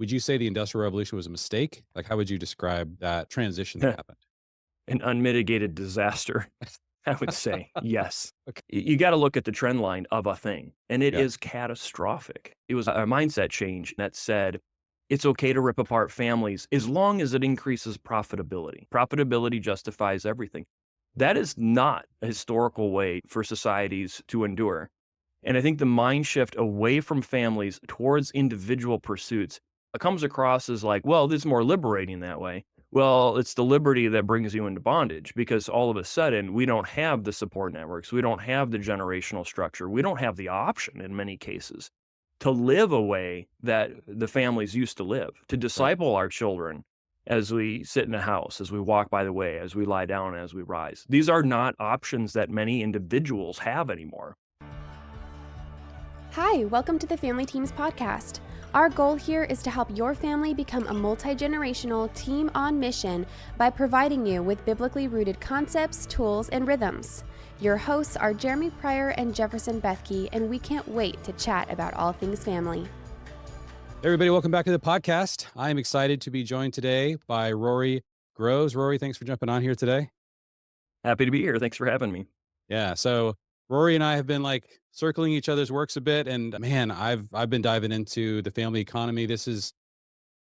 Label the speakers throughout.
Speaker 1: would you say the Industrial Revolution was a mistake? Like, how would you describe that transition that happened?
Speaker 2: An unmitigated disaster, I would say. Yes.
Speaker 1: Okay.
Speaker 2: You got to look at the trend line of a thing, and it
Speaker 1: Yeah.
Speaker 2: is catastrophic. It was a mindset change that said it's okay to rip apart families as long as it increases profitability. Profitability justifies everything. That is not a historical way for societies to endure. And I think the mind shift away from families towards individual pursuits comes across as like, well, this is more liberating that way. Well, it's the liberty that brings you into bondage because all of a sudden we don't have the support networks. We don't have the generational structure. We don't have the option in many cases to live a way that the families used to live, to
Speaker 1: Right.
Speaker 2: disciple our children as we sit in a house, as we walk by the way, as we lie down, as we rise. These are not options that many individuals have anymore.
Speaker 3: Hi, welcome to the Family Teams podcast. Our goal here is to help your family become a multi-generational team on mission by providing you with biblically rooted concepts, tools, and rhythms. Your hosts are Jeremy Pryor and Jefferson Bethke, and we can't wait to chat about all things family.
Speaker 1: Hey, everybody, welcome back to the podcast. I am excited to be joined today by Rory Groves. Rory, thanks for jumping on here today.
Speaker 2: Happy to be here. Thanks for having me.
Speaker 1: Yeah. So Rory and I have been like circling each other's works a bit, and man, I've been diving into the family economy. This is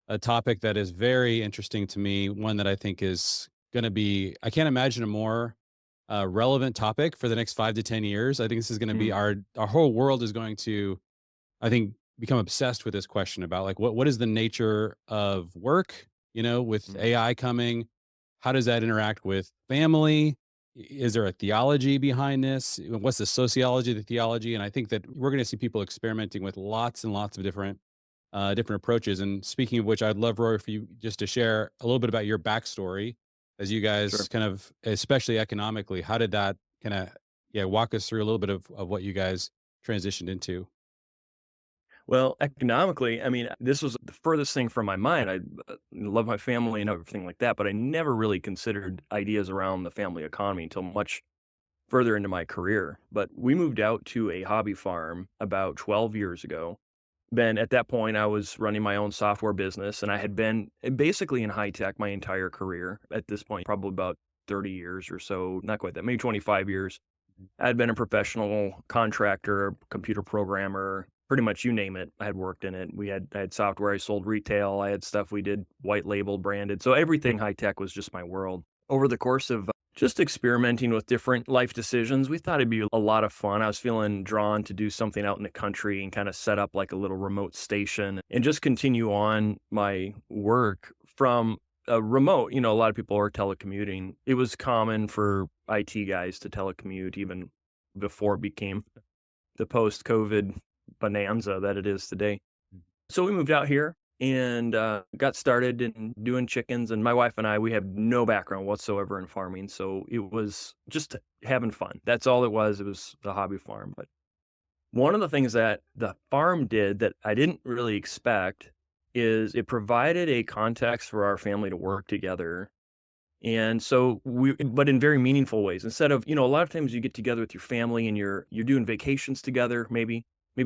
Speaker 1: a topic that is very interesting to me. One that I think is going to be, I can't imagine a more relevant topic for the next 5 to 10 years. I think this is going to be
Speaker 2: Mm,
Speaker 1: our whole world is going to, I think, become obsessed with this question about like what is the nature of work, with
Speaker 2: mm.
Speaker 1: AI coming, how does that interact with family? Is there a theology behind this? What's the sociology of the theology? And I think that we're going to see people experimenting with lots and lots of different approaches. And speaking of which, I'd love, Rory, for you just to share a little bit about your backstory as you guys
Speaker 2: Sure.
Speaker 1: kind of, especially economically, how did that kind of, yeah, walk us through a little bit of what you guys transitioned into?
Speaker 2: Well, economically, I mean, this was the furthest thing from my mind. I love my family and everything like that, but I never really considered ideas around the family economy until much further into my career. But we moved out to a hobby farm about 12 years ago. Then at that point, I was running my own software business and I had been basically in high tech my entire career at this point, probably about 30 years or so, not quite that, maybe 25 years. I'd been a professional contractor, computer programmer, pretty much you name it. I had worked in it. I had software I sold retail. I had stuff we did white label branded. So everything high tech was just my world. Over the course of just experimenting with different life decisions, we thought it'd be a lot of fun. I was feeling drawn to do something out in the country and kind of set up like a little remote station and just continue on my work from a remote. A lot of people are telecommuting. It was common for IT guys to telecommute even before it became the post-COVID bonanza that it is today. So we moved out here and got started in doing chickens. And my wife and we have no background whatsoever in farming. So it was just having fun. That's all it was. It was a hobby farm. But one of the things that the farm did that I didn't really expect is it provided a context for our family to work together. And so but in very meaningful ways. Instead of, a lot of times you get together with your family and you're doing vacations together, maybe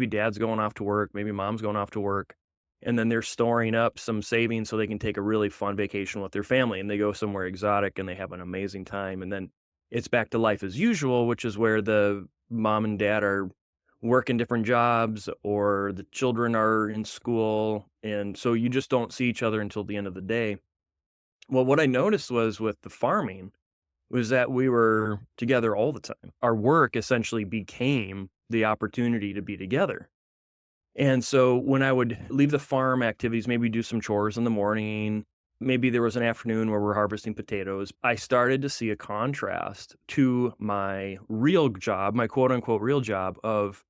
Speaker 2: dad's going off to work, maybe mom's going off to work, and then they're storing up some savings so they can take a really fun vacation with their family and they go somewhere exotic and they have an amazing time. And then it's back to life as usual, which is where the mom and dad are working different jobs or the children are in school. And so you just don't see each other until the end of the day. Well, what I noticed was with the farming was that we were together all the time. Our work essentially became the opportunity to be together. And so when I would leave the farm activities, maybe do some chores in the morning, maybe there was an afternoon where we're harvesting potatoes, I started to see a contrast to my real job, my quote unquote real job of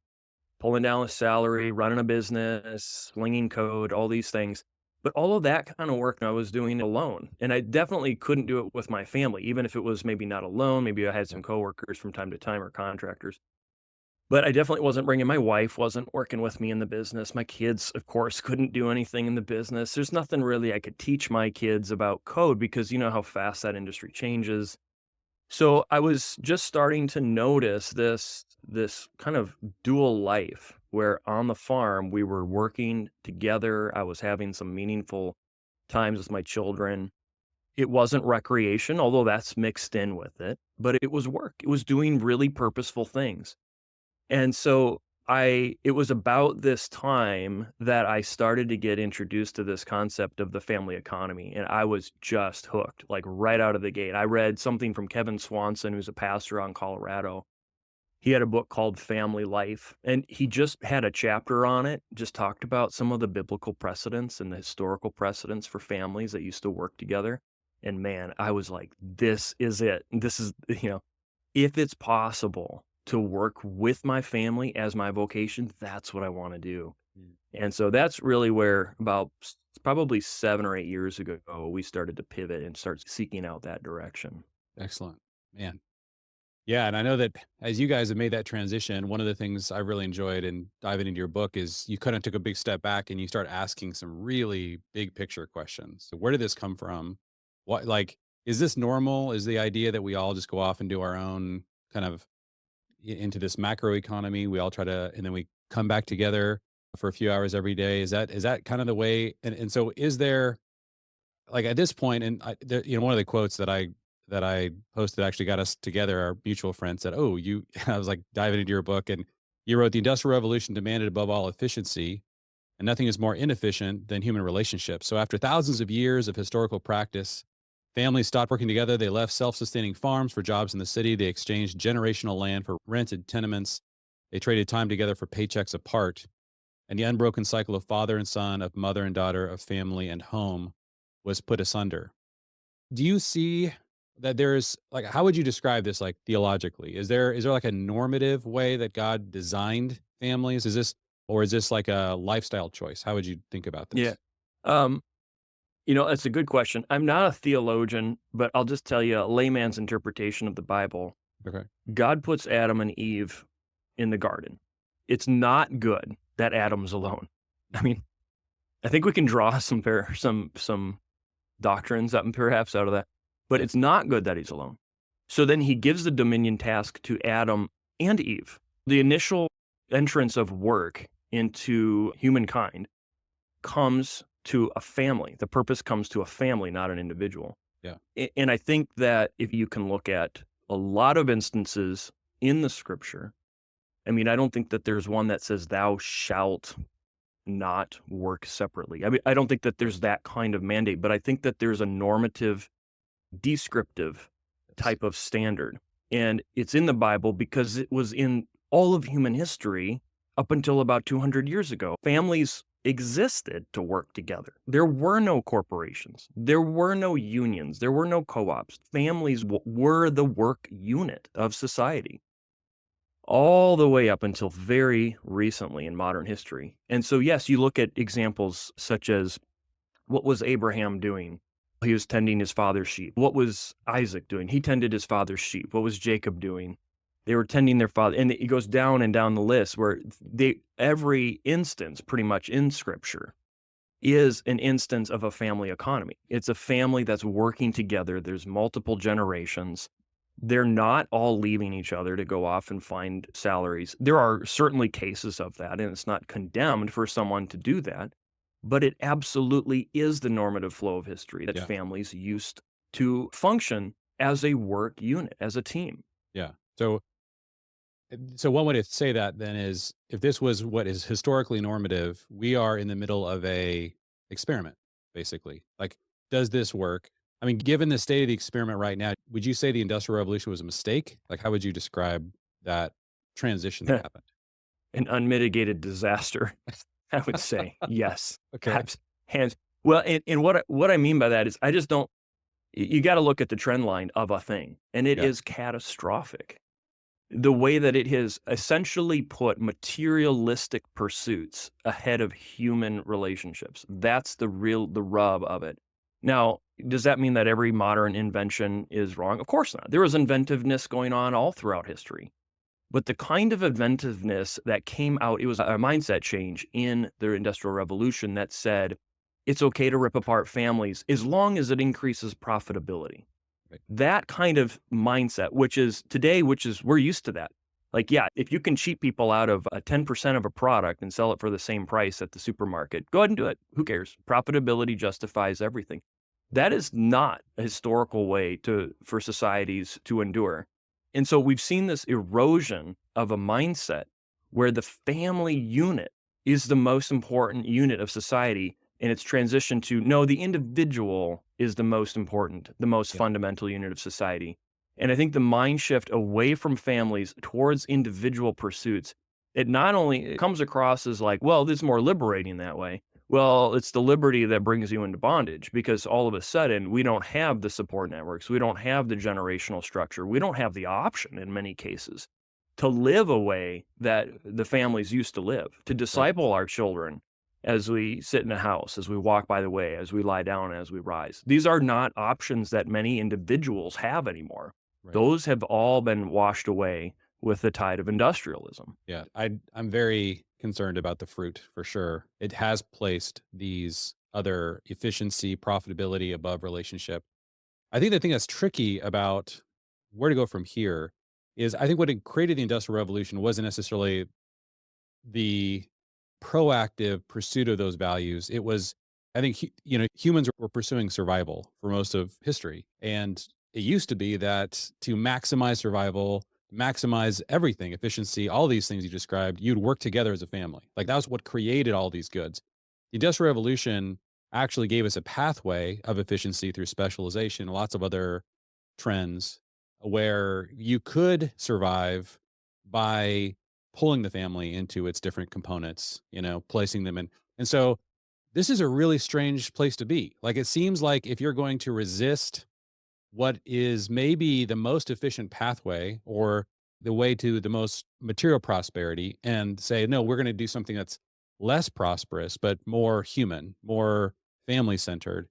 Speaker 2: pulling down a salary, running a business, slinging code, all these things. But all of that kind of work I was doing alone. And I definitely couldn't do it with my family, even if it was maybe not alone. Maybe I had some coworkers from time to time or contractors. But I definitely wasn't bringing my wife, wasn't working with me in the business. My kids, of course, couldn't do anything in the business. There's nothing really I could teach my kids about code because you know how fast that industry changes. So I was just starting to notice this this kind of dual life where on the farm we were working together. I was having some meaningful times with my children. It wasn't recreation, although that's mixed in with it, but it was work. It was doing really purposeful things. And so it was about this time that I started to get introduced to this concept of the family economy, and I was just hooked, like right out of the gate. I read something from Kevin Swanson, who's a pastor on Colorado. He had a book called Family Life, and he just had a chapter on it, just talked about some of the biblical precedents and the historical precedents for families that used to work together. And man, I was like, this is it. This is, if it's possible to work with my family as my vocation, that's what I want to do.
Speaker 1: Mm.
Speaker 2: And so that's really where probably 7 or 8 years ago, we started to pivot and start seeking out that direction.
Speaker 1: Excellent, man. Yeah, and I know that as you guys have made that transition, one of the things I really enjoyed in diving into your book is you kind of took a big step back and you start asking some really big picture questions. So where did this come from? What, like, is this normal? Is the idea that we all just go off and do our own kind of into this macro economy? We all try to, and then we come back together for a few hours every day. Is that kind of the way? And so is there, like, at this point, and one of the quotes that I posted actually got us together. Our mutual friend said, "Oh, you." I was like diving into your book, and you wrote, "The Industrial Revolution demanded above all efficiency, and nothing is more inefficient than human relationships. So after thousands of years of historical practice, families stopped working together. They left self-sustaining farms for jobs in the city. They exchanged generational land for rented tenements. They traded time together for paychecks apart, and the unbroken cycle of father and son, of mother and daughter, of family and home was put asunder." Do you see that there's, like, how would you describe this, like, theologically? Is there like a normative way that God designed families? Is this like a lifestyle choice? How would you think about
Speaker 2: Yeah.
Speaker 1: this?
Speaker 2: Um, that's a good question. I'm not a theologian, but I'll just tell you a layman's interpretation of the Bible.
Speaker 1: Okay.
Speaker 2: God puts Adam and Eve in the garden. It's not good that Adam's alone. I mean, I think we can draw some doctrines up perhaps out of that, but
Speaker 1: Yeah.
Speaker 2: it's not good that he's alone. So then he gives the dominion task to Adam and Eve. The initial entrance of work into humankind comes to a family. The purpose comes to a family, not an individual.
Speaker 1: Yeah.
Speaker 2: And I think that if you can look at a lot of instances in the scripture, I mean, I don't think that there's one that says, thou shalt not work separately. I mean, I don't think that there's that kind of mandate, but I think that there's a normative, descriptive
Speaker 1: Yes.
Speaker 2: type of standard. And it's in the Bible because it was in all of human history up until about 200 years ago. Families existed to work together. There were no corporations. There were no unions. There were no co-ops. Families were the work unit of society all the way up until very recently in modern history. And so, yes, you look at examples such as what was Abraham doing? He was tending his father's sheep. What was Isaac doing? He tended his father's sheep. What was Jacob doing? They were tending their father. And it goes down and down the list where every instance pretty much in scripture is an instance of a family economy. It's a family that's working together. There's multiple generations. They're not all leaving each other to go off and find salaries. There are certainly cases of that, and it's not condemned for someone to do that, but it absolutely is the normative flow of history that
Speaker 1: Yeah.
Speaker 2: families used to function as a work unit, as a team.
Speaker 1: Yeah. So one way to say that then is, if this was what is historically normative, we are in the middle of a experiment, basically. Like, does this work? I mean, given the state of the experiment right now, would you say the Industrial Revolution was a mistake? Like, how would you describe that transition that happened?
Speaker 2: An unmitigated disaster, I would say. Yes.
Speaker 1: Okay.
Speaker 2: Hands. Well, and what I mean by that is I just don't. You got to look at the trend line of a thing, and it
Speaker 1: Yeah.
Speaker 2: is catastrophic. The way that it has essentially put materialistic pursuits ahead of human relationships. That's the rub of it. Now, does that mean that every modern invention is wrong? Of course not. There was inventiveness going on all throughout history. But the kind of inventiveness that came out, it was a mindset change in the Industrial Revolution that said, it's okay to rip apart families as long as it increases profitability.
Speaker 1: Right.
Speaker 2: That kind of mindset, which is we're used to that. Like, yeah, if you can cheat people out of a 10% of a product and sell it for the same price at the supermarket, go ahead and do it. Who cares? Profitability justifies everything. That is not a historical way for societies to endure. And so we've seen this erosion of a mindset where the family unit is the most important unit of society, and it's transitioned to no, the individual is the most important, the most
Speaker 1: Yeah.
Speaker 2: fundamental unit of society. And I think the mind shift away from families towards individual pursuits, it not only it comes across as like, well, this is more liberating that way. Well, it's the liberty that brings you into bondage because all of a sudden we don't have the support networks. We don't have the generational structure. We don't have the option in many cases to live a way that the families used to live, to
Speaker 1: Right.
Speaker 2: disciple our children as we sit in a house, as we walk by the way, as we lie down, as we rise. These are not options that many individuals have anymore.
Speaker 1: Right.
Speaker 2: Those have all been washed away with the tide of industrialism.
Speaker 1: Yeah. I'm very concerned about the fruit for sure. It has placed these other efficiency, profitability above relationship. I think the thing that's tricky about where to go from here is I think what it created the Industrial Revolution wasn't necessarily the proactive pursuit of those values. It was, I think, humans were pursuing survival for most of history. And it used to be that to maximize survival, maximize everything, efficiency, all these things you described, you'd work together as a family. Like that was what created all these goods. The Industrial Revolution actually gave us a pathway of efficiency through specialization, and lots of other trends where you could survive by pulling the family into its different components, placing them in. And so this is a really strange place to be. Like it seems like if you're going to resist what is maybe the most efficient pathway or the way to the most material prosperity and say, no, we're going to do something that's less prosperous, but more human, more family centered.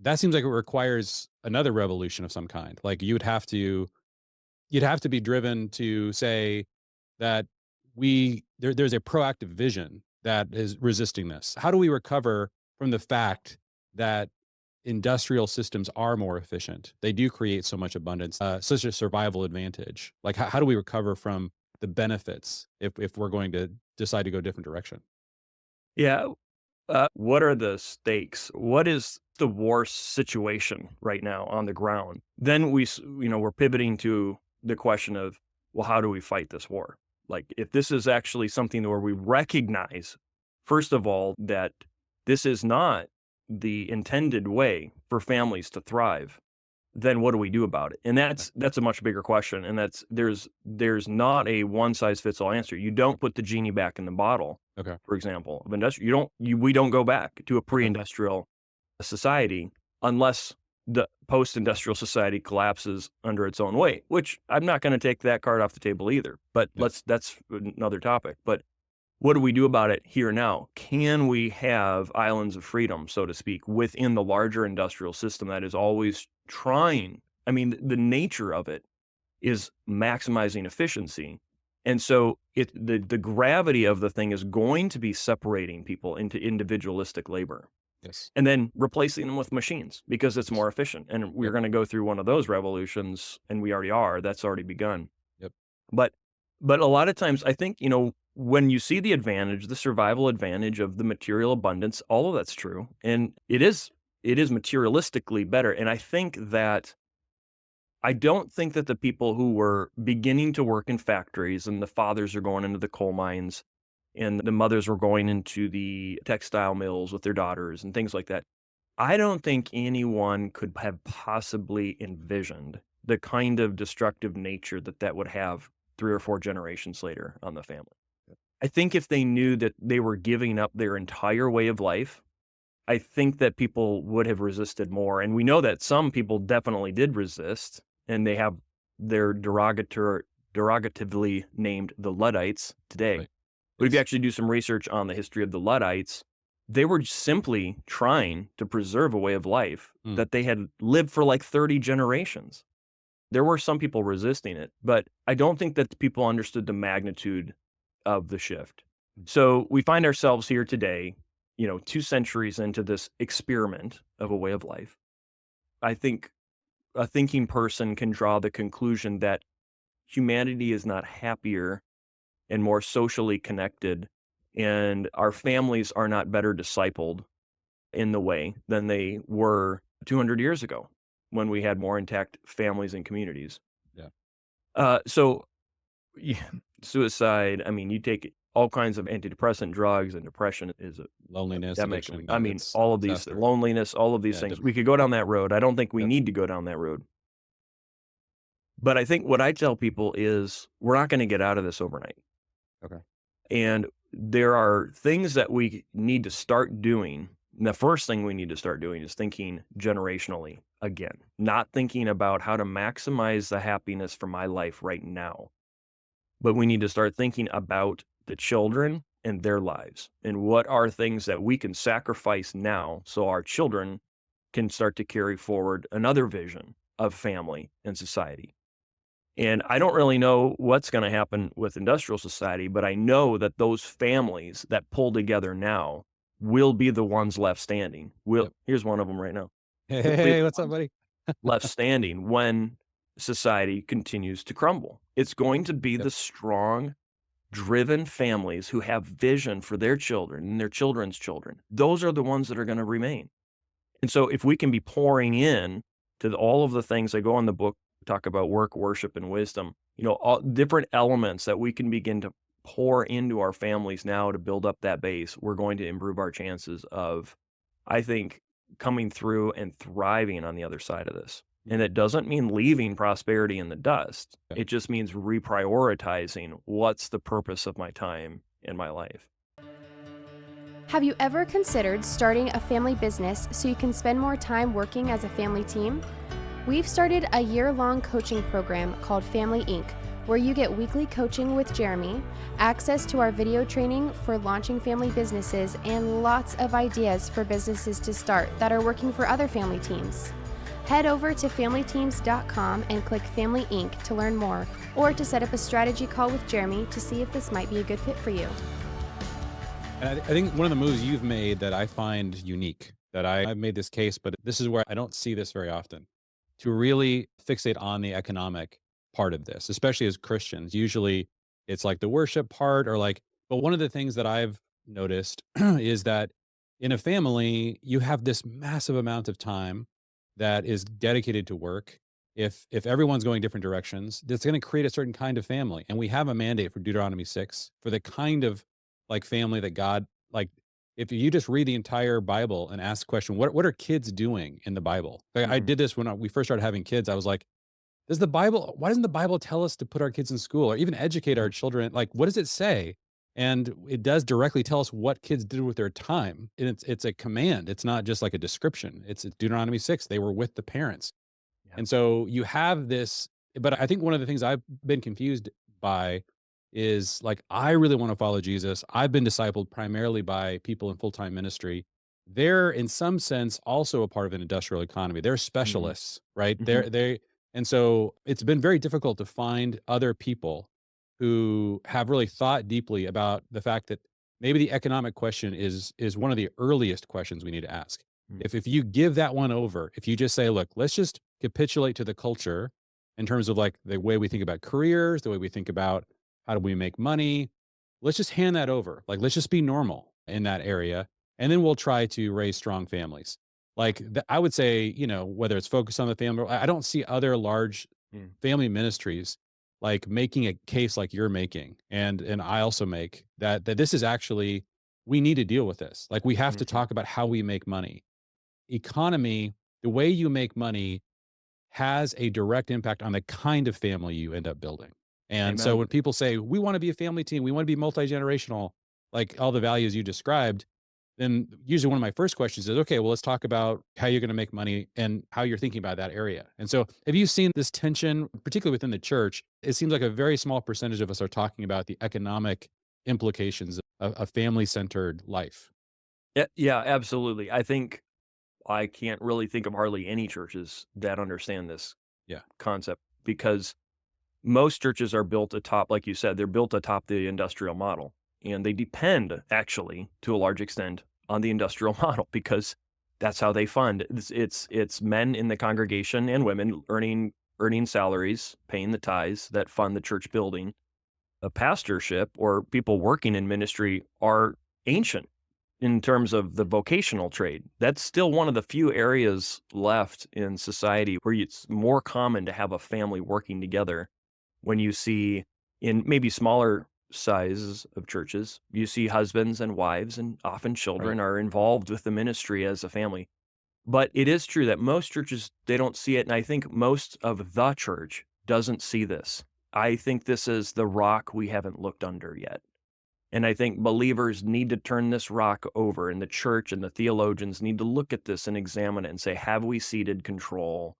Speaker 1: That seems like it requires another revolution of some kind. Like you'd have to be driven to say that there's a proactive vision that is resisting this. How do we recover from the fact that industrial systems are more efficient? They do create so much abundance, such a survival advantage. Like how do we recover from the benefits if we're going to decide to go a different direction?
Speaker 2: Yeah. What are the stakes? What is the war situation right now on the ground? Then we're pivoting to the question of, well, how do we fight this war? Like, if this is actually something where we recognize, first of all, that this is not the intended way for families to thrive, then what do we do about it? And that's a much bigger question. And there's not a one size fits all answer. You don't put the genie back in the bottle,
Speaker 1: Okay.
Speaker 2: for example, of industrial. We don't go back to a pre-industrial society unless the post-industrial society collapses under its own weight, which I'm not going to take that card off the table either. But
Speaker 1: Yeah.
Speaker 2: that's another topic. But what do we do about it here now? Can we have islands of freedom, so to speak, within the larger industrial system that is always trying? I mean, the nature of it is maximizing efficiency. And so the gravity of the thing is going to be separating people into individualistic labor
Speaker 1: Yes.
Speaker 2: and then replacing them with machines because it's
Speaker 1: Yes.
Speaker 2: more efficient. And we're
Speaker 1: Yep.
Speaker 2: going to go through one of those revolutions, and we already are. That's already begun.
Speaker 1: Yep.
Speaker 2: But but a lot of times I think, when you see the advantage, the survival advantage of the material abundance, all of that's true. And it is materialistically better. And I don't think that the people who were beginning to work in factories and the fathers are going into the coal mines and the mothers were going into the textile mills with their daughters and things like that. I don't think anyone could have possibly envisioned the kind of destructive nature that would have 3 or 4 generations later on the family. I think if they knew that they were giving up their entire way of life, I think that people would have resisted more. And we know that some people definitely did resist, and they have their derogatively named the Luddites today.
Speaker 1: Right.
Speaker 2: But if you
Speaker 1: Yes.
Speaker 2: actually do some research on the history of the Luddites, they were simply trying to preserve a way of life
Speaker 1: Mm.
Speaker 2: that they had lived for like 30 generations. There were some people resisting it, but I don't think that people understood the magnitude of the shift. So we find ourselves here today, 2 centuries into this experiment of a way of life. I think a thinking person can draw the conclusion that humanity is not happier and more socially connected, and our families are not better discipled in the way than they were 200 years ago when we had more intact families and communities.
Speaker 1: Yeah.
Speaker 2: So yeah, suicide, I mean, you take all kinds of antidepressant drugs, and depression is a
Speaker 1: Loneliness,
Speaker 2: epidemic.
Speaker 1: addiction.
Speaker 2: I
Speaker 1: Yeah,
Speaker 2: mean,
Speaker 1: it's
Speaker 2: all of these,
Speaker 1: disaster.
Speaker 2: loneliness, all of these
Speaker 1: Yeah.
Speaker 2: things. We could go down that road. I don't think we
Speaker 1: Yep.
Speaker 2: need to go down that road. But I think what I tell people is we're not going to get out of this overnight.
Speaker 1: Okay.
Speaker 2: And there are things that we need to start doing. And the first thing we need to start doing is thinking generationally again, not thinking about how to maximize the happiness for my life right now. But we need to start thinking about the children and their lives and what are things that we can sacrifice now so our children can start to carry forward another vision of family and society. And I don't really know what's going to happen with industrial society, but I know that those families that pull together now will be the ones left standing.
Speaker 1: Yep.
Speaker 2: Here's one of them right now.
Speaker 1: Hey,
Speaker 2: Will be
Speaker 1: hey,
Speaker 2: the
Speaker 1: what's up,
Speaker 2: ones
Speaker 1: buddy?
Speaker 2: left standing when society continues to crumble. It's going to be
Speaker 1: Yep.
Speaker 2: the strong, driven families who have vision for their children and their children's children. Those are the ones that are going to remain. And so if we can be pouring in to all of the things that go in the book, talk about work, worship, and wisdom, all different elements that we can begin to pour into our families now to build up that base, we're going to improve our chances of, I think, coming through and thriving on the other side of this. And it doesn't mean leaving prosperity in the dust.
Speaker 1: Yeah.
Speaker 2: It just means reprioritizing what's the purpose of my time in my life.
Speaker 3: Have you ever considered starting a family business so you can spend more time working as a family team? We've started a year-long coaching program called Family Inc., where you get weekly coaching with Jeremy, access to our video training for launching family businesses, and lots of ideas for businesses to start that are working for other family teams. Head over to familyteams.com and click Family Inc. to learn more, or to set up a strategy call with Jeremy to see if this might be a good fit for you.
Speaker 1: And I think one of the moves you've made that I find unique, that I've made this case, but this is where I don't see this very often, to really fixate on the economic part of this, especially as Christians. Usually it's like the worship part but one of the things that I've noticed is that in a family, you have this massive amount of time that is dedicated to work. If everyone's going different directions, that's going to create a certain kind of family. And we have a mandate for Deuteronomy 6 for the kind of family that God like. If you just read the entire Bible and ask the question, what are kids doing in the Bible? I did this when we first started having kids. I was like, why doesn't the Bible tell us to put our kids in school or even educate our children? Like, what does it say? And it does directly tell us what kids did with their time. And it's a command. It's not just like a description. It's Deuteronomy 6. They were with the parents.
Speaker 2: Yeah.
Speaker 1: And so you have this, but I think one of the things I've been confused by is like, I really want to follow Jesus. I've been discipled primarily by people in full-time ministry. They're in some sense also a part of an industrial economy. They're specialists, right? And so it's been very difficult to find other people who have really thought deeply about the fact that maybe the economic question is one of the earliest questions we need to ask.
Speaker 2: Mm.
Speaker 1: If you give that one over, if you just say, look, let's just capitulate to the culture in terms of like the way we think about careers, the way we think about how do we make money, let's just hand that over. Like, let's just be normal in that area. And then we'll try to raise strong families. Like, I would say, whether it's focused on the family, I don't see other large family ministries like making a case like you're making. And I also make that this is actually, we need to deal with this. Like, we have to talk about how we make money. Economy, the way you make money has a direct impact on the kind of family you end up building. And so
Speaker 2: Amen.
Speaker 1: when people say, we want to be a family team, we want to be multi-generational, like all the values you described, then usually one of my first questions is, okay, well, let's talk about how you're going to make money and how you're thinking about that area. And so have you seen this tension, particularly within the church? It seems like a very small percentage of us are talking about the economic implications of a family-centered life.
Speaker 2: Yeah, absolutely. I think I can't really think of hardly any churches that understand this
Speaker 1: Yeah.
Speaker 2: concept, because most churches are built atop, like you said, they're built atop the industrial model, and they depend actually to a large extent on the industrial model because that's how they fund. It's men in the congregation and women earning earning salaries, paying the tithes that fund the church building. A pastorship or people working in ministry are ancient in terms of the vocational trade. That's still one of the few areas left in society where it's more common to have a family working together. When you see in maybe smaller sizes of churches, you see husbands and wives, and often
Speaker 1: Right.
Speaker 2: children are involved with the ministry as a family. But it is true that most churches, they don't see it, and I think most of the church doesn't see this. I think this is the rock we haven't looked under yet. And I think believers need to turn this rock over, and the church and the theologians need to look at this and examine it and say, have we ceded control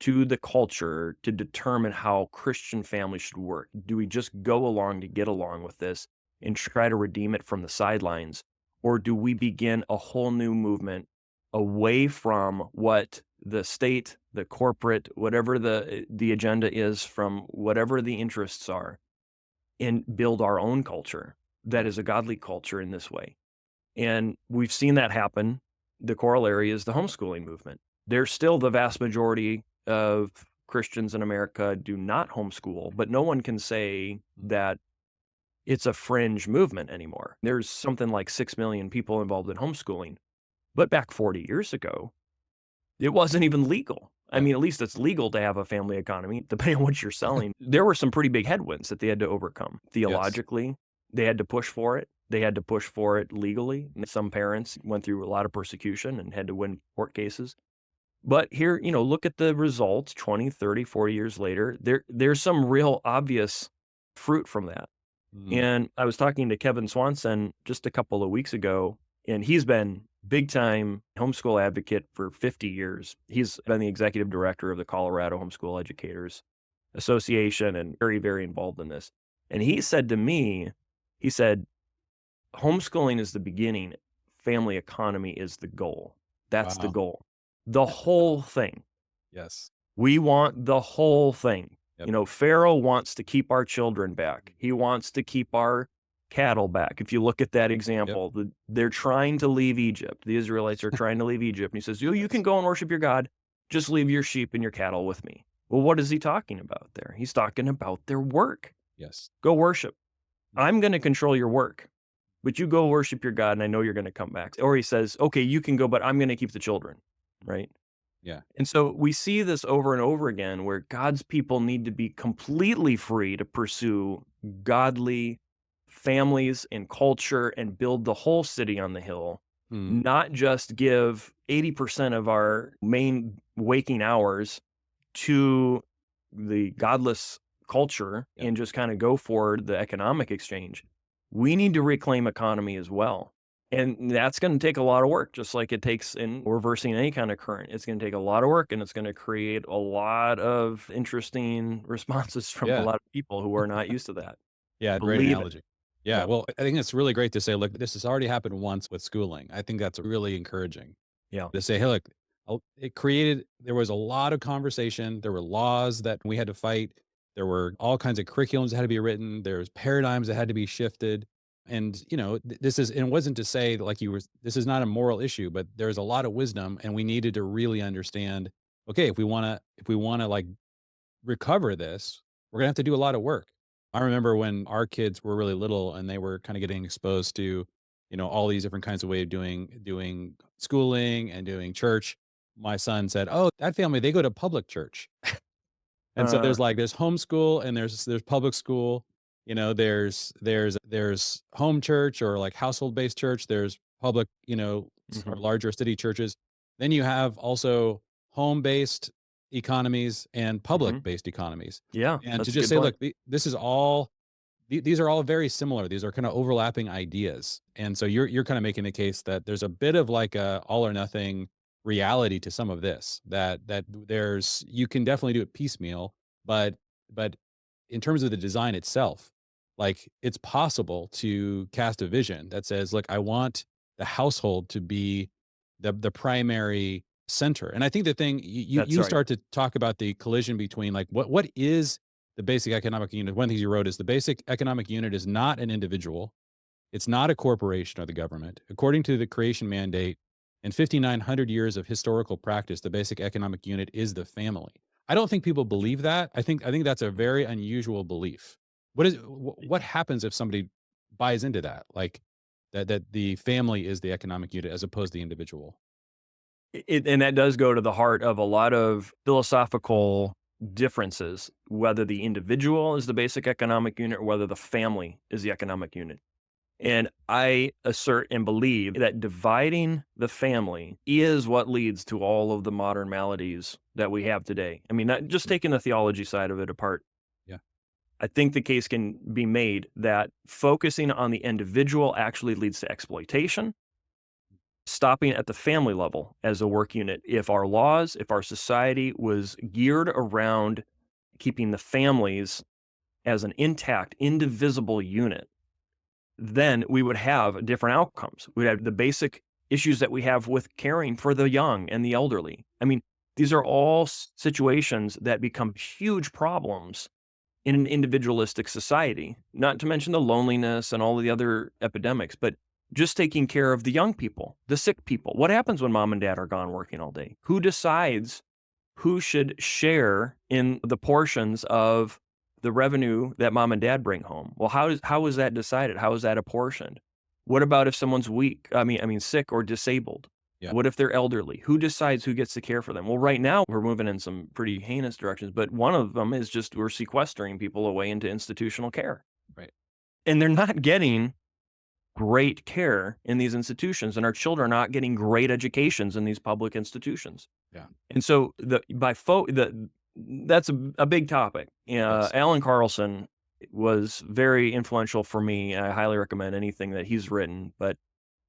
Speaker 2: to the culture to determine how Christian families should work? Do we just go along to get along with this and try to redeem it from the sidelines? Or do we begin a whole new movement away from what the state, the corporate, whatever the agenda is, from whatever the interests are, and build our own culture that is a godly culture in this way? And we've seen that happen. The corollary is the homeschooling movement. There's still the vast majority of Christians in America do not homeschool, but no one can say that it's a fringe movement anymore. There's something like 6 million people involved in homeschooling. But back 40 years ago, it wasn't even legal. I
Speaker 1: Yeah.
Speaker 2: mean, at least it's legal to have a family economy, depending on what you're selling. There were some pretty big headwinds that they had to overcome.
Speaker 1: Yes.
Speaker 2: Theologically, they had to push for it. They had to push for it legally. Some parents went through a lot of persecution and had to win court cases. But here, look at the results 20, 30, 40 years later. There's some real obvious fruit from that.
Speaker 1: Mm.
Speaker 2: And I was talking to Kevin Swanson just a couple of weeks ago, and he's been big time homeschool advocate for 50 years. He's been the executive director of the Colorado Homeschool Educators Association and very, very involved in this. And he said to me, he said, homeschooling is the beginning, family economy is the goal. That's the
Speaker 1: Wow.
Speaker 2: goal. The whole thing.
Speaker 1: Yes.
Speaker 2: We want the whole thing.
Speaker 1: Yep.
Speaker 2: Pharaoh wants to keep our children back. He wants to keep our cattle back. If you look at that
Speaker 1: Yep.
Speaker 2: example, they're trying to leave Egypt. The Israelites are trying to leave Egypt. And he says, you can go and worship your God. Just leave your sheep and your cattle with me. Well, what is he talking about there? He's talking about their work.
Speaker 1: Yes.
Speaker 2: Go worship. I'm going to control your work, but you go worship your God, and I know you're going to come back. Or he says, okay, you can go, but I'm going to keep the children, right?
Speaker 1: Yeah.
Speaker 2: And so we see this over and over again where God's people need to be completely free to pursue godly families and culture and build the whole city on the hill,
Speaker 1: Mm.
Speaker 2: not just give 80% of our main waking hours to the godless culture
Speaker 1: Yep.
Speaker 2: and just kind of go for the economic exchange. We need to reclaim economy as well. And that's going to take a lot of work, just like it takes in reversing any kind of current. It's going to take a lot of work, and it's going to create a lot of interesting responses from a
Speaker 1: Yeah.
Speaker 2: lot of people who are not used to that.
Speaker 1: Yeah. Great
Speaker 2: Believe it.
Speaker 1: analogy. Yeah.
Speaker 2: Yeah.
Speaker 1: Well, I think it's really great to say, look, this has already happened once with schooling. I think that's really encouraging
Speaker 2: Yeah.
Speaker 1: to say, hey, look, there was a lot of conversation. There were laws that we had to fight. There were all kinds of curriculums that had to be written. There's paradigms that had to be shifted. And, it wasn't to say that this is not a moral issue, but there's a lot of wisdom, and we needed to really understand, okay, if we want to like recover this, we're gonna have to do a lot of work. I remember when our kids were really little and they were kind of getting exposed to, all these different kinds of way of doing schooling and doing church. My son said, "Oh, that family, they go to public church." And so
Speaker 2: Uh,
Speaker 1: there's homeschool and there's public school. There's home church or like household-based church. There's public, or
Speaker 2: mhm.
Speaker 1: larger city churches. Then you have also home-based economies and
Speaker 2: Mhm.
Speaker 1: public-based economies.
Speaker 2: Yeah,
Speaker 1: And to
Speaker 2: that's a
Speaker 1: just
Speaker 2: good
Speaker 1: say,
Speaker 2: point.
Speaker 1: look, this is all these are all very similar. These are kind of overlapping ideas. And so you're kind of making the case that there's a bit of like a all or nothing reality to some of this, that there's you can definitely do it piecemeal, but in terms of the design itself, like it's possible to cast a vision that says, look, I want the household to be the primary center. And I think the thing
Speaker 2: That's
Speaker 1: you
Speaker 2: right.
Speaker 1: start to talk about the collision between like what is the basic economic unit. One thing you wrote is the basic economic unit is not an individual. It's not a corporation or the government. According to the creation mandate and 5,900 years of historical practice, the basic economic unit is the family. I don't think people believe that. I think that's a very unusual belief. What happens if somebody buys into that? Like that the family is the economic unit as opposed to the individual.
Speaker 2: And that does go to the heart of a lot of philosophical differences, whether the individual is the basic economic unit or whether the family is the economic unit. And I assert and believe that dividing the family is what leads to all of the modern maladies that we have today. I mean, not just
Speaker 1: Mm.
Speaker 2: taking the theology side of it apart.
Speaker 1: Yeah.
Speaker 2: I think the case can be made that focusing on the individual actually leads to exploitation, stopping at the family level as a work unit. If our laws, if our society was geared around keeping the families as an intact, indivisible unit, then we would have different outcomes. We'd have the basic issues that we have with caring for the young and the elderly. I mean, these are all situations that become huge problems in an individualistic society, not to mention the loneliness and all of the other epidemics, but just taking care of the young people, the sick people. What happens when mom and dad are gone working all day? Who decides who should share in the portions of the revenue that mom and dad bring home? Well, how is that decided? How is that apportioned? What about if someone's weak? I mean, sick or disabled?
Speaker 1: Yeah.
Speaker 2: What if they're elderly? Who decides who gets to care for them? Well, right now we're moving in some pretty heinous directions, but one of them is just we're sequestering people away into institutional care.
Speaker 1: Right.
Speaker 2: And they're not getting great care in these institutions, and our children are not getting great educations in these public institutions.
Speaker 1: Yeah.
Speaker 2: And so that's a big topic.
Speaker 1: Yes.
Speaker 2: Alan Carlson was very influential for me. I highly recommend anything that he's written, but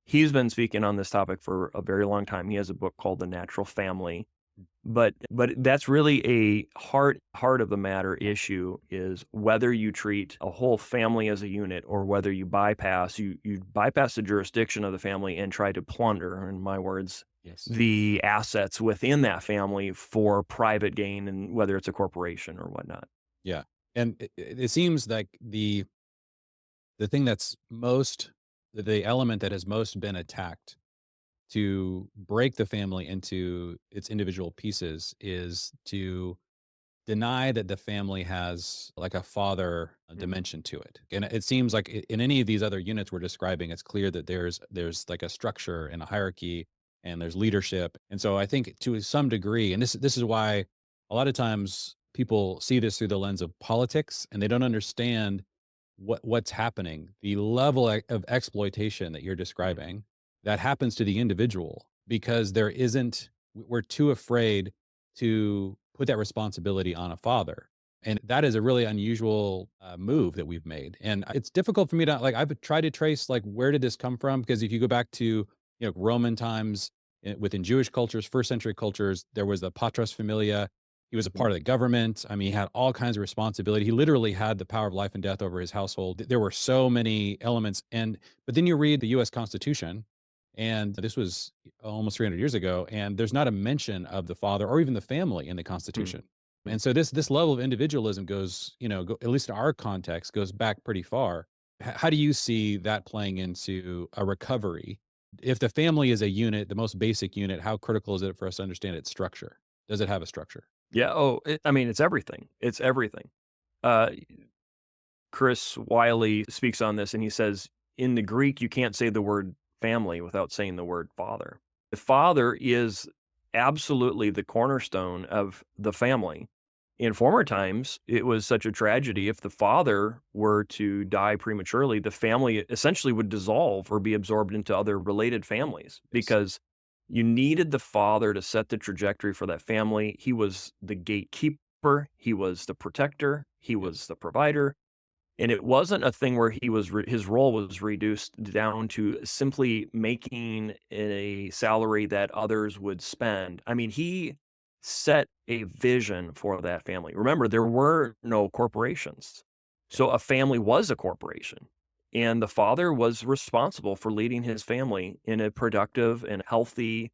Speaker 2: he's been speaking on this topic for a very long time. He has a book called The Natural Family. But that's really a heart of the matter issue is whether you treat a whole family as a unit or whether you bypass the jurisdiction of the family and try to plunder, in my words,
Speaker 1: Yes.
Speaker 2: the assets within that family for private gain, and whether it's a corporation or whatnot.
Speaker 1: Yeah. And it seems like the thing that's most the element that has most been attacked to break the family into its individual pieces is to deny that the family has like a father dimension to it. And it seems like in any of these other units we're describing, it's clear that there's like a structure and a hierarchy and there's leadership. And so I think to some degree, and this is why a lot of times people see this through the lens of politics and they don't understand what's happening, the level of exploitation that you're describing that happens to the individual because there isn't we're too afraid to put that responsibility on a father. And that is a really unusual move that we've made. And it's difficult for me to like, I've tried to trace like, where did this come from? Because if you go back to, Roman times within Jewish cultures, first century cultures, there was the patros familia. He was a part of the government. I mean, he had all kinds of responsibility. He literally had the power of life and death over his household. There were so many elements. But then you read the US Constitution, and this was almost 300 years ago, and there's not a mention of the father or even the family in the
Speaker 2: Mm.
Speaker 1: Constitution. And so this level of individualism goes, at least in our context, goes back pretty far. How do you see that playing into a recovery? If the family is a unit, the most basic unit, how critical is it for us to understand its structure? Does it have a structure?
Speaker 2: Yeah. I mean, it's everything. It's everything. Uh, Chris Wiley speaks on this and he says, in the Greek, you can't say the word family without saying the word father. The father is absolutely the cornerstone of the family. In former times, it was such a tragedy. If the father were to die prematurely, the family essentially would dissolve or be absorbed into other related families
Speaker 1: Yes.
Speaker 2: because you needed the father to set the trajectory for that family. He was the gatekeeper, he was the protector, he was the provider. And it wasn't a thing where his role was reduced down to simply making a salary that others would spend. I mean, he set a vision for that family. Remember, there were no corporations. So a family was a corporation. And the father was responsible for leading his family in a productive and healthy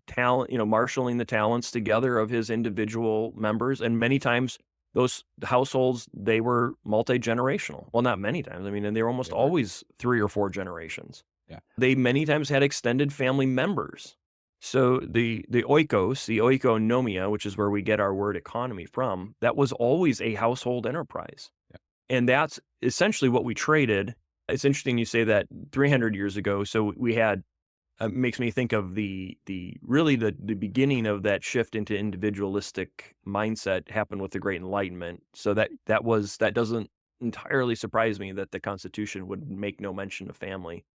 Speaker 2: talent, marshaling the talents together of his individual members. And many times those households, they were multi-generational. Well, not many times. I mean, and they were almost
Speaker 1: They were.
Speaker 2: always 3 or 4 generations.
Speaker 1: Yeah.
Speaker 2: They many times had extended family members So the oikos, the oikonomia, which is where we get our word economy from, that was always a household enterprise.
Speaker 1: Yeah.
Speaker 2: And that's essentially what we traded. It's interesting you say that 300 years ago. So we had makes me think of the really the beginning of that shift into individualistic mindset happened with the Great Enlightenment. So that doesn't entirely surprise me that the Constitution would make no mention of family,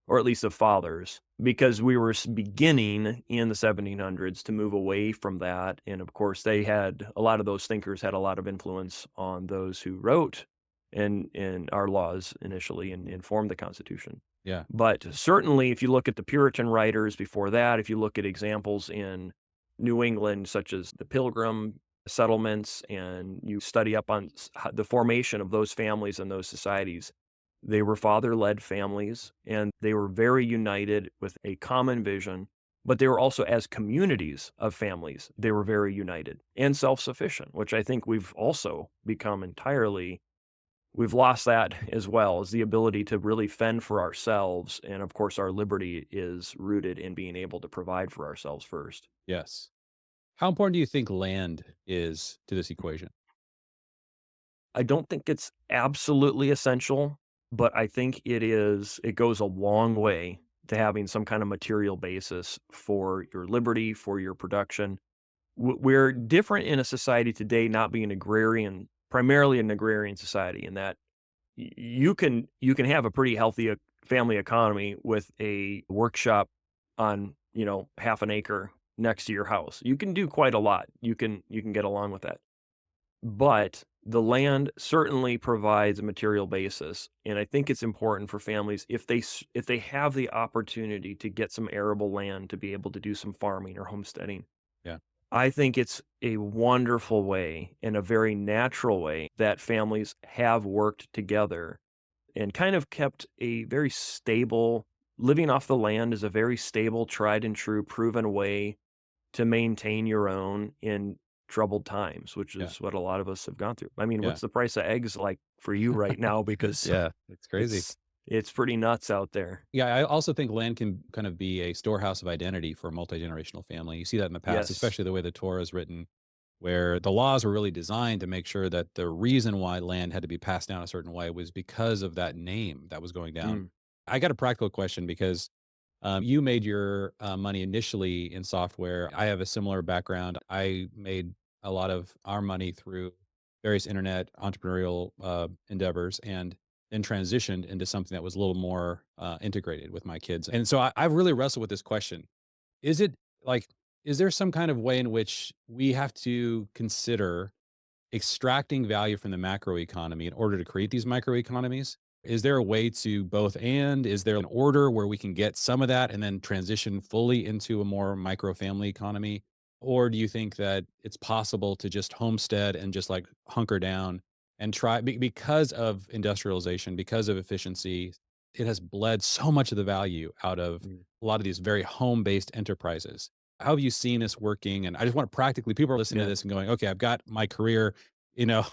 Speaker 2: or at least of fathers, because we were beginning in the 1700s to move away from that. And of course, they had a lot of those thinkers had a lot of influence on those who wrote in our laws initially and formed the Constitution.
Speaker 1: Yeah.
Speaker 2: But certainly, if you look at the Puritan writers before that, if you look at examples in New England, such as the Pilgrim settlements, and you study up on the formation of those families and those societies, they were father led families and they were very united with a common vision. But they were also, as communities of families, they were very united and self sufficient, which I think we've also become entirely we've lost that as well, as the ability to really fend for ourselves. And of course, our liberty is rooted in being able to provide for ourselves first.
Speaker 1: Yes. How important do you think land is to this equation?
Speaker 2: I don't think it's absolutely essential, but I think it goes a long way to having some kind of material basis for your liberty, for your production. We're different in a society today, not being agrarian, primarily an agrarian society, in that you can have a pretty healthy family economy with a workshop on half an acre next to your house. You can do quite a lot. You can get along with that, but the land certainly provides a material basis, and I think it's important for families if they have the opportunity to get some arable land to be able to do some farming or homesteading.
Speaker 1: Yeah.
Speaker 2: I think it's a wonderful way and a very natural way that families have worked together and kind of kept a very stable living off the land is a very stable, tried and true, proven way to maintain your own in troubled times, which
Speaker 1: Yeah.
Speaker 2: is what a lot of us have gone through. I mean,
Speaker 1: Yeah.
Speaker 2: what's the price of eggs like for you right now? Because
Speaker 1: Yeah. It's crazy.
Speaker 2: it's pretty nuts out there.
Speaker 1: Yeah, I also think land can kind of be a storehouse of identity for a multi-generational family. You see that in the past,
Speaker 2: Yes.
Speaker 1: especially the way the Torah is written, where the laws were really designed to make sure that the reason why land had to be passed down a certain way was because of that name that was going down.
Speaker 2: Mm.
Speaker 1: I got a practical question because you made your money initially in software. I have a similar background. I made a lot of our money through various internet entrepreneurial endeavors and then transitioned into something that was a little more integrated with my kids. And so I've really wrestled with this question. Is it like, is there some kind of way in which we have to consider extracting value from the macroeconomy in order to create these microeconomies? Is there a way to both and? Is there an order where we can get some of that and then transition fully into a more micro family economy? Or do you think that it's possible to just homestead and just like hunker down and try because of industrialization, because of efficiency, it has bled so much of the value out of
Speaker 2: Mm.
Speaker 1: a lot of these very home based enterprises. How have you seen this working? And I just want practically people are listening to
Speaker 2: Yeah.
Speaker 1: this and going, okay, I've got my career, you know,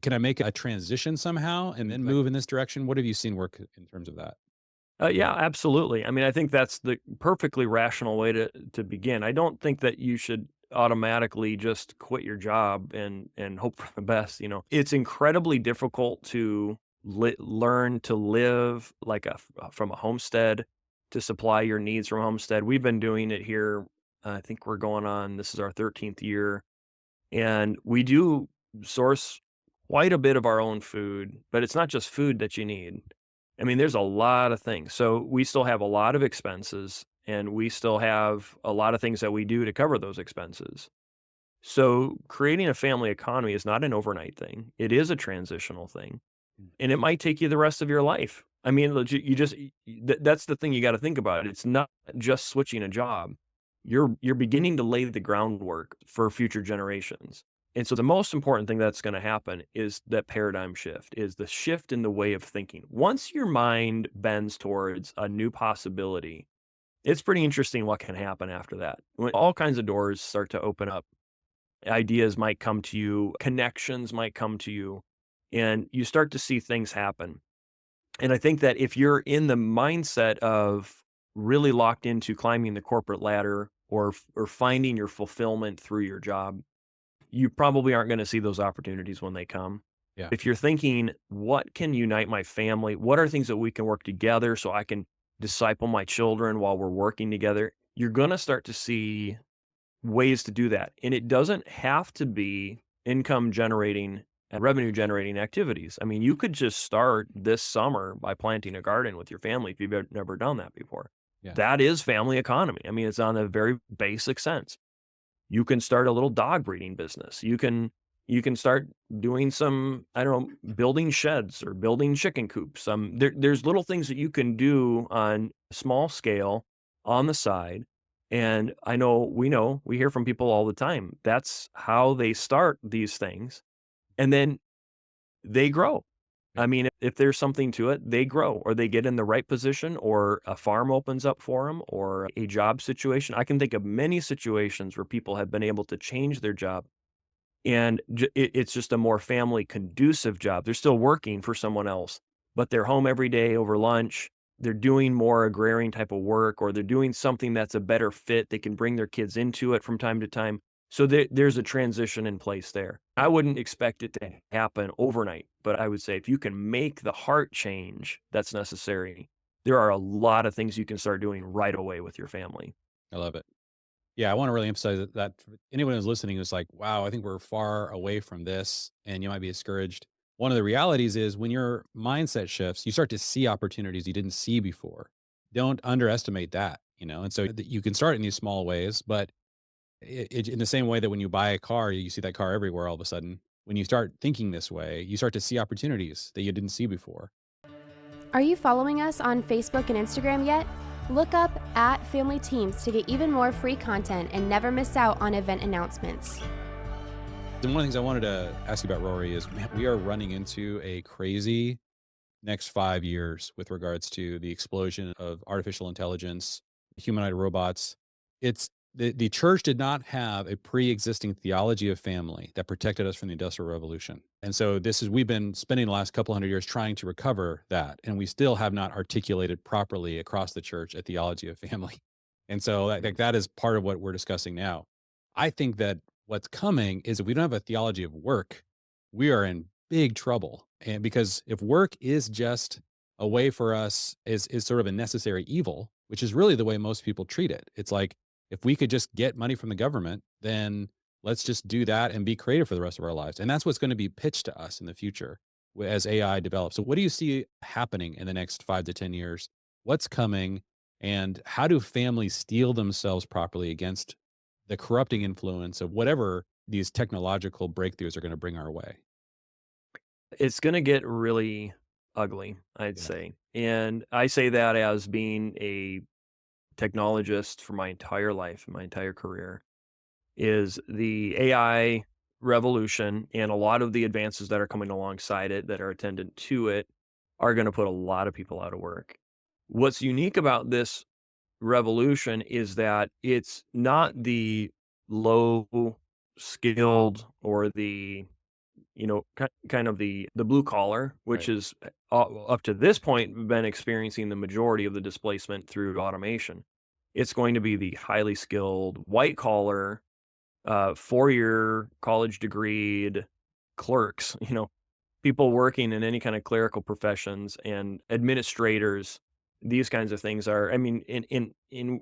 Speaker 1: can I make a transition somehow and then
Speaker 2: Like,
Speaker 1: move in this direction? What have you seen work in terms of that?
Speaker 2: yeah, absolutely. I mean, I think that's the perfectly rational way to begin. I don't think that you should automatically just quit your job and hope for the best. It's incredibly difficult to learn to live like from a homestead, to supply your needs from a homestead. We've been doing it here. I think we're going on. This is our 13th year, and we do source quite a bit of our own food, but it's not just food that you need. I mean, there's a lot of things. So we still have a lot of expenses and we still have a lot of things that we do to cover those expenses. So creating a family economy is not an overnight thing. It is a transitional thing,
Speaker 1: Mm.
Speaker 2: and it might take you the rest of your life. I mean, legit, that's the thing you got to think about. It's not just switching a job. You're beginning to lay the groundwork for future generations. And so the most important thing that's going to happen is that paradigm shift, is the shift in the way of thinking. Once your mind bends towards a new possibility, it's pretty interesting what can happen after that. When all kinds of doors start to open up, ideas might come to you, connections might come to you, and you start to see things happen. And I think that if you're in the mindset of really locked into climbing the corporate ladder or finding your fulfillment through your job, you probably aren't going to see those opportunities when they come.
Speaker 1: Yeah.
Speaker 2: If you're thinking, what can unite my family? What are things that we can work together so I can disciple my children while we're working together? You're going to start to see ways to do that. And it doesn't have to be income generating and revenue generating activities. I mean, you could just start this summer by planting a garden with your family if you've never done that before.
Speaker 1: Yeah.
Speaker 2: That is family economy. I mean, it's on a very basic sense. You can start a little dog breeding business. You can start doing some, I don't know, building sheds or building chicken coops. There's little things that you can do on a small scale on the side. And we hear from people all the time. That's how they start these things. And then they grow.
Speaker 1: Yeah.
Speaker 2: I mean, if there's something to it, they grow or they get in the right position or a farm opens up for them or a job situation. I can think of many situations where people have been able to change their job and it's just a more family conducive job. They're still working for someone else, but they're home every day over lunch. They're doing more agrarian type of work, or they're doing something that's a better fit. They can bring their kids into it from time to time. So there's a transition in place there. I wouldn't expect it to happen overnight, but I would say if you can make the heart change that's necessary, there are a lot of things you can start doing right away with your family.
Speaker 1: I love it. Yeah, I want to really emphasize that for anyone who's listening who's like, wow, I think we're far away from this and you might be discouraged. One of the realities is when your mindset shifts, you start to see opportunities you didn't see before. Don't underestimate that, and so you can start in these small ways, but in the same way that when you buy a car, you see that car everywhere all of a sudden. When you start thinking this way, you start to see opportunities that you didn't see before.
Speaker 3: Are you following us on Facebook and Instagram yet? Look up at Family Teams to get even more free content and never miss out on event announcements.
Speaker 1: And one of the things I wanted to ask you about, Rory, is man, we are running into a crazy next 5 years with regards to the explosion of artificial intelligence, humanoid robots. It's the church did not have a pre-existing theology of family that protected us from the Industrial Revolution. And so we've been spending the last couple hundred years trying to recover that. And we still have not articulated properly across the church a theology of family. And so that is part of what we're discussing now. I think that what's coming is if we don't have a theology of work, we are in big trouble. And because if work is just a way for us is sort of a necessary evil, which is really the way most people treat it. It's like if we could just get money from the government, then let's just do that and be creative for the rest of our lives. And that's what's going to be pitched to us in the future as AI develops. So what do you see happening in the next 5 to 10 years? What's coming and how do families steel themselves properly against the corrupting influence of whatever these technological breakthroughs are going to bring our way?
Speaker 2: It's going to get really ugly, I'd
Speaker 1: Yeah.
Speaker 2: say. And I say that as being a technologist for my entire life, my entire career, is the AI revolution and a lot of the advances that are coming alongside it that are attendant to it are going to put a lot of people out of work. What's unique about this revolution is that it's not the low skilled or the kind of the blue collar, which
Speaker 1: Right.
Speaker 2: is up to this point been experiencing the majority of the displacement through automation. It's going to be the highly skilled white collar, 4-year college degreed clerks, people working in any kind of clerical professions and administrators. These kinds of things are, I mean, in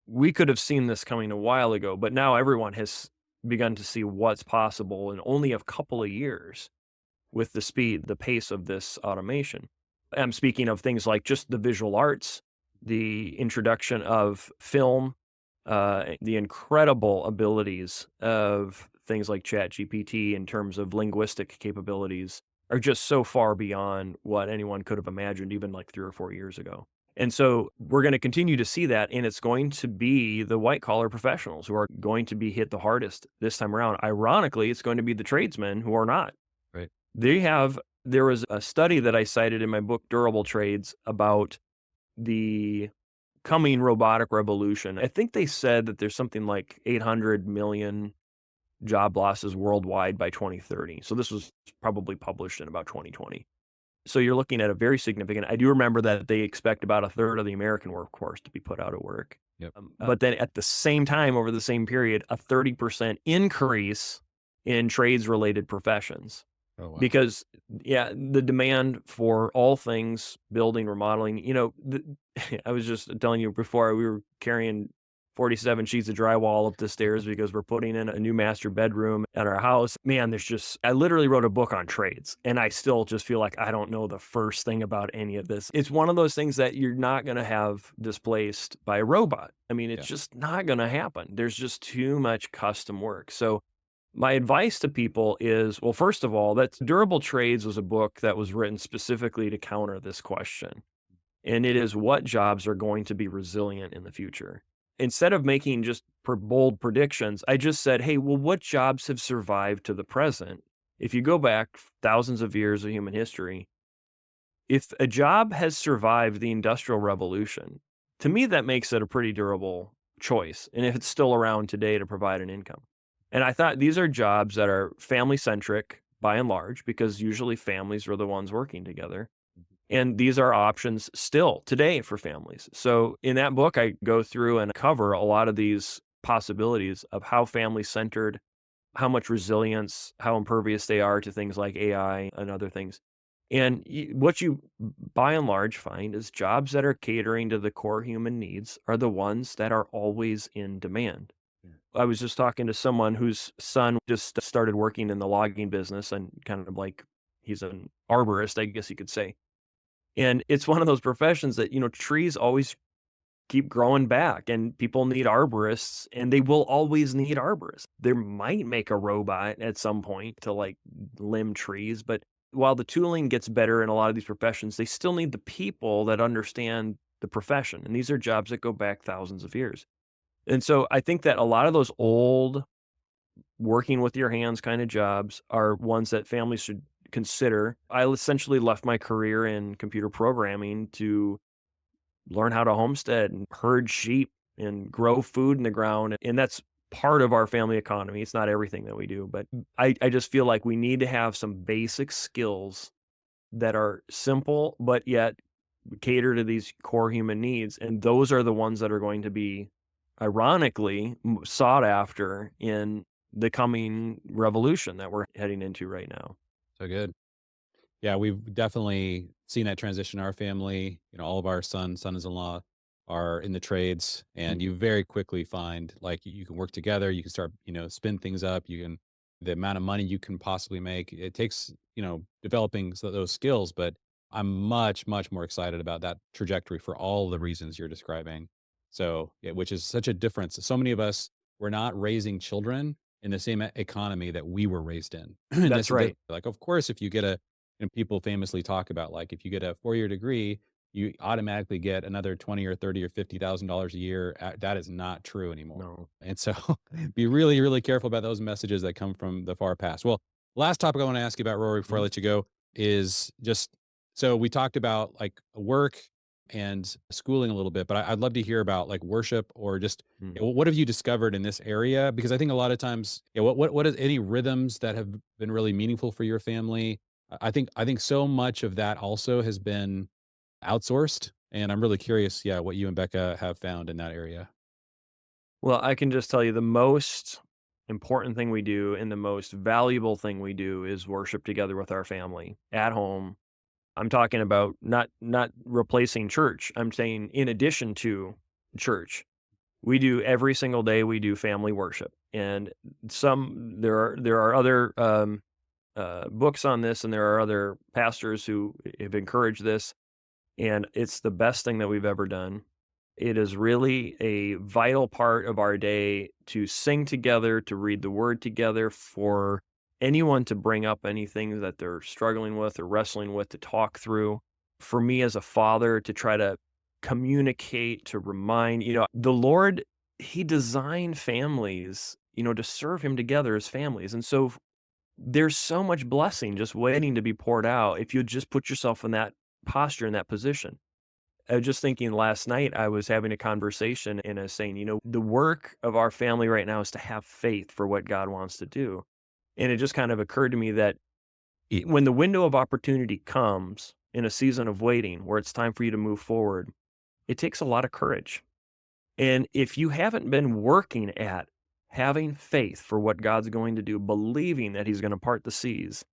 Speaker 2: we could have seen this coming a while ago, but now everyone has begun to see what's possible in only a couple of years with the pace of this automation. I'm speaking of things like just the visual arts, the introduction of film, the incredible abilities of things like ChatGPT in terms of linguistic capabilities are just so far beyond what anyone could have imagined even like 3 or 4 years ago. And so we're going to continue to see that, and it's going to be the white collar professionals who are going to be hit the hardest this time around. Ironically, it's going to be the tradesmen who are not.
Speaker 1: Right.
Speaker 2: There was a study that I cited in my book, Durable Trades, about the coming robotic revolution. I think they said that there's something like 800 million job losses worldwide by 2030. So this was probably published in about 2020. So you're looking at a very significant. I do remember that they expect about a third of the American workforce to be put out of work.
Speaker 1: Yep.
Speaker 2: But then at the same time, over the same period, a 30% increase in trades related professions.
Speaker 1: Oh, wow.
Speaker 2: Because, yeah, the demand for all things building, remodeling, I was just telling you before, we were carrying 47 sheets of drywall up the stairs because we're putting in a new master bedroom at our house. Man, I literally wrote a book on trades, and I still just feel like I don't know the first thing about any of this. It's one of those things that you're not going to have displaced by a robot. I mean,
Speaker 1: Yeah.
Speaker 2: it's just not going to happen. There's just too much custom work. So, my advice to people is, well, first of all, that Durable Trades was a book that was written specifically to counter this question. And it is, what jobs are going to be resilient in the future? Instead of making just bold predictions, I just said, hey, well, what jobs have survived to the present? If you go back thousands of years of human history, if a job has survived the Industrial Revolution, to me, that makes it a pretty durable choice. And if it's still around today to provide an income. And I thought these are jobs that are family centric by and large, because usually families are the ones working together. And these are options still today for families. So in that book, I go through and cover a lot of these possibilities of how family centered, how much resilience, how impervious they are to things like AI and other things. And what you by and large find is jobs that are catering to the core human needs are the ones that are always in demand.
Speaker 1: Yeah.
Speaker 2: I was just talking to someone whose son just started working in the logging business, and kind of like he's an arborist, I guess you could say. And it's one of those professions that, trees always keep growing back, and people need arborists, and they will always need arborists. They might make a robot at some point to like limb trees, but while the tooling gets better in a lot of these professions, they still need the people that understand the profession. And these are jobs that go back thousands of years. And so I think that a lot of those old working with your hands kind of jobs are ones that families should consider. I essentially left my career in computer programming to learn how to homestead and herd sheep and grow food in the ground. And that's part of our family economy. It's not everything that we do, but I just feel like we need to have some basic skills that are simple, but yet cater to these core human needs. And those are the ones that are going to be, ironically, sought after in the coming revolution that we're heading into right now.
Speaker 1: So good. Yeah, we've definitely seen that transition in our family. All of our sons-in-law are in the trades, and you very quickly find like you can work together, you can start, spin things up, the amount of money you can possibly make. It takes, developing those skills, but I'm much, much more excited about that trajectory for all the reasons you're describing. So, yeah, which is such a difference. So many of us were not raising children in the same economy that we were raised in. And
Speaker 2: That's
Speaker 1: this is
Speaker 2: right.
Speaker 1: like, of course, if you get and people famously talk about like if you get a 4-year degree, you automatically get another 20 or 30 or $50,000 a year. That is not true anymore.
Speaker 2: No.
Speaker 1: And so be really, really careful about those messages that come from the far past. Well, last topic I want to ask you about, Rory, before I
Speaker 2: Mhm.
Speaker 1: let you go, is just so we talked about like work and schooling a little bit, but I'd love to hear about like worship or just
Speaker 2: Mm.
Speaker 1: what have you discovered in this area? Because I think a lot of times, what is any rhythms that have been really meaningful for your family? I think so much of that also has been outsourced, and I'm really curious, yeah, what you and Becca have found in that area.
Speaker 2: Well, I can just tell you the most important thing we do and the most valuable thing we do is worship together with our family at home. I'm talking about not replacing church. I'm saying in addition to church. We do every single day, we do family worship. And there are other books on this, and there are other pastors who have encouraged this, and it's the best thing that we've ever done. It is really a vital part of our day to sing together, to read the word together, for anyone to bring up anything that they're struggling with or wrestling with to talk through. For me as a father to try to communicate, to remind, the Lord, He designed families, to serve Him together as families. And so there's so much blessing just waiting to be poured out if you just put yourself in that posture, in that position. I was just thinking last night, I was having a conversation and I was saying, the work of our family right now is to have faith for what God wants to do. And it just kind of occurred to me that when the window of opportunity comes in a season of waiting where it's time for you to move forward, it takes a lot of courage. And if you haven't been working at having faith for what God's going to do, believing that he's going to part the seas,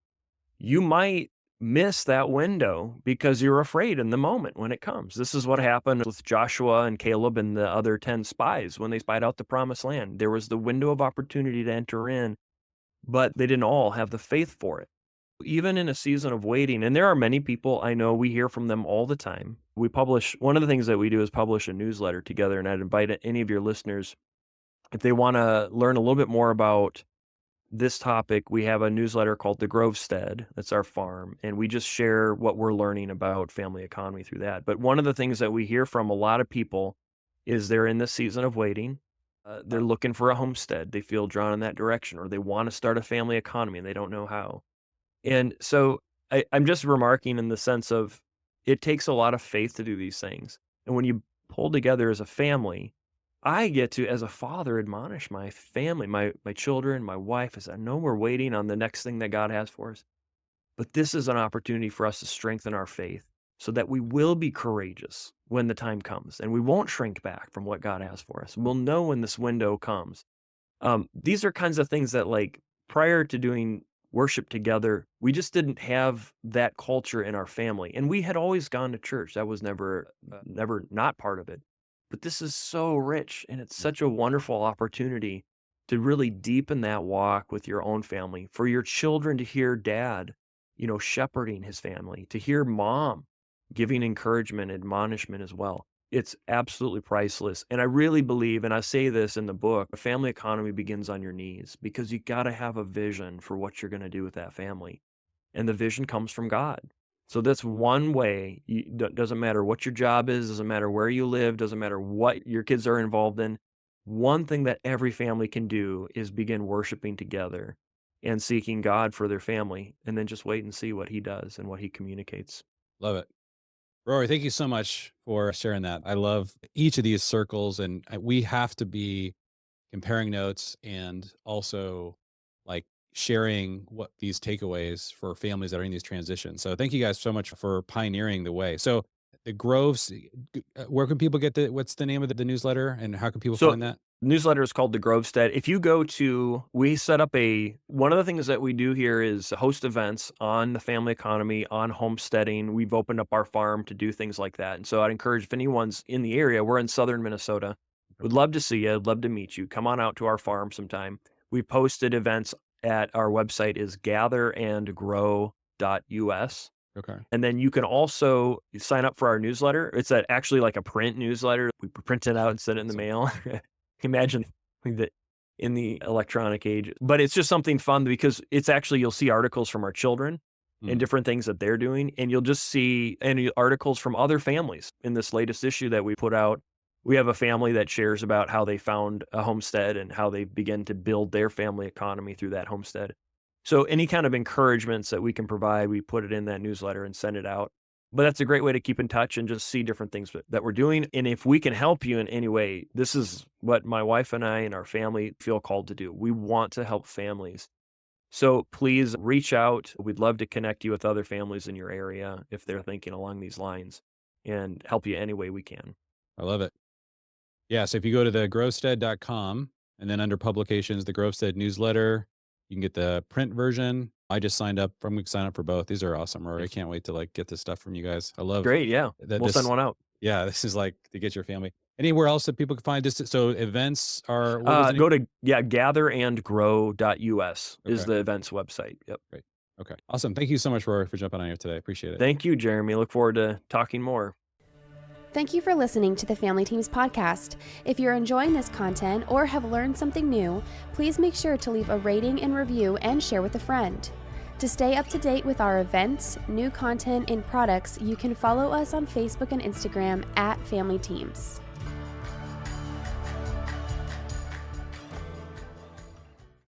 Speaker 2: you might miss that window because you're afraid in the moment when it comes. This is what happened with Joshua and Caleb and the other 10 spies when they spied out the promised land. There was the window of opportunity to enter in, but they didn't all have the faith for it. Even in a season of waiting, and there are many people I know, we hear from them all the time. One of the things that we do is publish a newsletter together, and I'd invite any of your listeners, if they want to learn a little bit more about this topic, we have a newsletter called The Grovestead. That's our farm. And we just share what we're learning about family economy through that. But one of the things that we hear from a lot of people is they're in the season of waiting. They're looking for a homestead. They feel drawn in that direction, or they want to start a family economy and they don't know how. And so I'm just remarking in the sense of it takes a lot of faith to do these things. And when you pull together as a family, I get to, as a father, admonish my family, my children, my wife, as I know we're waiting on the next thing that God has for us. But this is an opportunity for us to strengthen our faith so that we will be courageous when the time comes and we won't shrink back from what God has for us. We'll know when this window comes. These are kinds of things that, like, prior to doing worship together, we just didn't have that culture in our family. And we had always gone to church. That was never not part of it. But this is so rich, and it's such a wonderful opportunity to really deepen that walk with your own family, for your children to hear dad, shepherding his family, to hear mom giving encouragement, admonishment as well. It's absolutely priceless. And I really believe, and I say this in the book, a family economy begins on your knees, because you got to have a vision for what you're going to do with that family. And the vision comes from God. So that's one way. Doesn't matter what your job is, doesn't matter where you live, doesn't matter what your kids are involved in. One thing that every family can do is begin worshiping together and seeking God for their family, and then just wait and see what he does and what he communicates.
Speaker 1: Love it. Rory, thank you so much for sharing that. I love each of these circles, and we have to be comparing notes and also like sharing what these takeaways for families that are in these transitions. So thank you guys so much for pioneering the way. So the Groves, where can people get what's the name of the newsletter, and how can people
Speaker 2: So
Speaker 1: find that?
Speaker 2: newsletter is called The Grovestead. If you go to, we set up one of the things that we do here is host events on the family economy, on homesteading. We've opened up our farm to do things like that. And so I'd encourage, if anyone's in the area, we're in southern Minnesota. Would love to see you. I'd love to meet you. Come on out to our farm sometime. We posted events at our website is gatherandgrow.us.
Speaker 1: Okay.
Speaker 2: And then you can also sign up for our newsletter. It's actually like a print newsletter. We print it out and send it in the mail. Imagine that in the electronic age. But it's just something fun, because it's actually, you'll see articles from our children and different things that they're doing. And you'll just see articles from other families. In this latest issue that we put out, we have a family that shares about how they found a homestead and how they begin to build their family economy through that homestead. So any kind of encouragements that we can provide, we put it in that newsletter and send it out. But that's a great way to keep in touch and just see different things that we're doing. And if we can help you in any way, this is what my wife and I and our family feel called to do. We want to help families. So please reach out. We'd love to connect you with other families in your area if they're thinking along these lines, and help you any way we can.
Speaker 1: I love it. Yeah. So if you go to thegrovestead.com and then under publications, the Grovestead newsletter, you can get the print version. I just signed up. I'm going to sign up for both. These are awesome, Rory. I can't wait to get this stuff from you guys. I love
Speaker 2: Great. Yeah.
Speaker 1: that.
Speaker 2: We'll send one out.
Speaker 1: Yeah. This is like to get your family. Anywhere else that people can find this? So events are, what was the
Speaker 2: Go
Speaker 1: name?
Speaker 2: to, gatherandgrow.us is
Speaker 1: Okay.
Speaker 2: the events website. Yep.
Speaker 1: Great. Okay. Awesome. Thank you so much, Rory, for jumping on here today. Appreciate it.
Speaker 2: Thank you, Jeremy. Look forward to talking more.
Speaker 3: Thank you for listening to the Family Teams podcast. If you're enjoying this content or have learned something new, please make sure to leave a rating and review and share with a friend. To stay up to date with our events, new content, and products, you can follow us on Facebook and Instagram @Family Teams.